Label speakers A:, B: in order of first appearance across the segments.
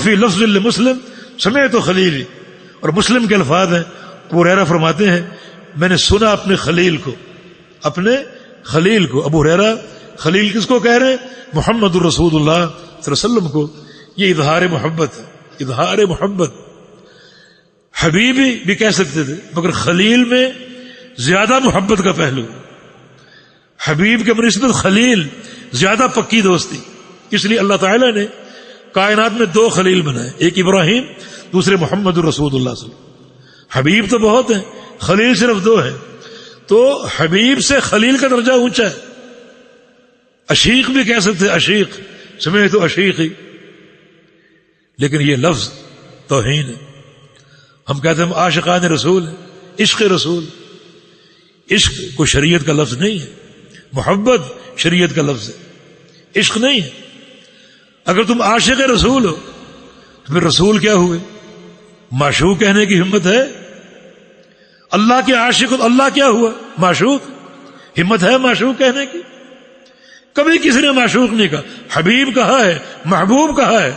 A: وفی لفظ لمسلم سمعت خلیلی، اور مسلم کے الفاظ ہیں، ابو ہریرہ فرماتے ہیں میں نے سنا اپنے خلیل کو، اپنے خلیل کو. ابو ہریرہ خلیل کس کو کہہ رہے ہیں؟ محمد الرسول اللہ صلی اللہ علیہ وسلم کو. یہ اظہار محبت ہے، اظہار محبت. حبیبی بھی کہہ سکتے تھے مگر خلیل میں زیادہ محبت کا پہلو. حبیب کے بنسبت خلیل زیادہ پکی دوستی. اس لیے اللہ تعالی نے کائنات میں دو خلیل بنائے، ایک ابراہیم، دوسرے محمد الرسول اللہ صلی اللہ علیہ وسلم. حبیب تو بہت ہیں، خلیل صرف دو ہیں. تو حبیب سے خلیل کا درجہ اونچا ہے. عشیق بھی کہہ سکتے، عشیق سمے تو عشیقی، لیکن یہ لفظ توہین ہے. ہم کہتے ہیں ہم عاشقان رسول ہیں، عشق رسول. عشق کو شریعت کا لفظ نہیں ہے، محبت شریعت کا لفظ ہے، عشق نہیں ہے. اگر تم عاشق رسول ہو تو پھر رسول کیا ہوئے؟ معشوق کہنے کی ہمت ہے؟ اللہ کے عاشق اللہ کیا ہوا؟ معشوق. ہمت ہے معشوق کہنے کی؟ کبھی کسی نے معشوق نہیں کہا. حبیب کہا ہے، محبوب کہا ہے،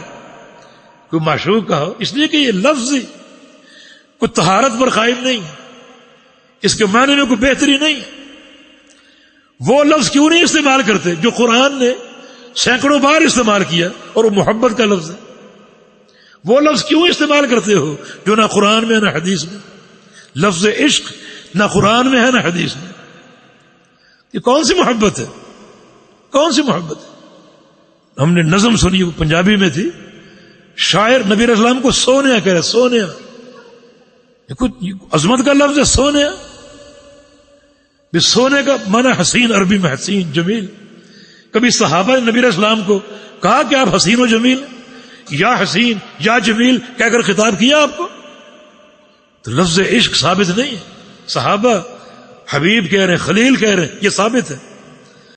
A: کوئی معشوق کہا ہو. اس لیے کہ یہ لفظ کوئی طہارت پر قائم نہیں ہے، اس کے معنی میں کوئی بہتری نہیں. وہ لفظ کیوں نہیں استعمال کرتے جو قرآن نے سینکڑوں بار استعمال کیا اور وہ محبت کا لفظ ہے؟ وہ لفظ کیوں استعمال کرتے ہو جو نہ قرآن میں نہ حدیث میں؟ لفظ عشق نہ قرآن میں ہے نہ حدیث میں. یہ کون سی محبت ہے؟ کون سی محبت ہے؟ ہم نے نظم سنی، وہ پنجابی میں تھی. شاعر نبی علیہ السلام کو سونیا کہہ رہے، سونیا. یہ کچھ عظمت کا لفظ ہے سونیا. سونے کا معنی حسین، عربی میں حسین جمیل. کبھی صحابہ نے نبی علیہ السلام کو کہا کہ آپ حسین و جمیل، یا حسین یا جمیل کہہ کر خطاب کیا آپ کو؟ تو لفظ عشق ثابت نہیں ہے. صحابہ حبیب کہہ رہے ہیں، خلیل کہہ رہے ہیں، یہ ثابت ہے.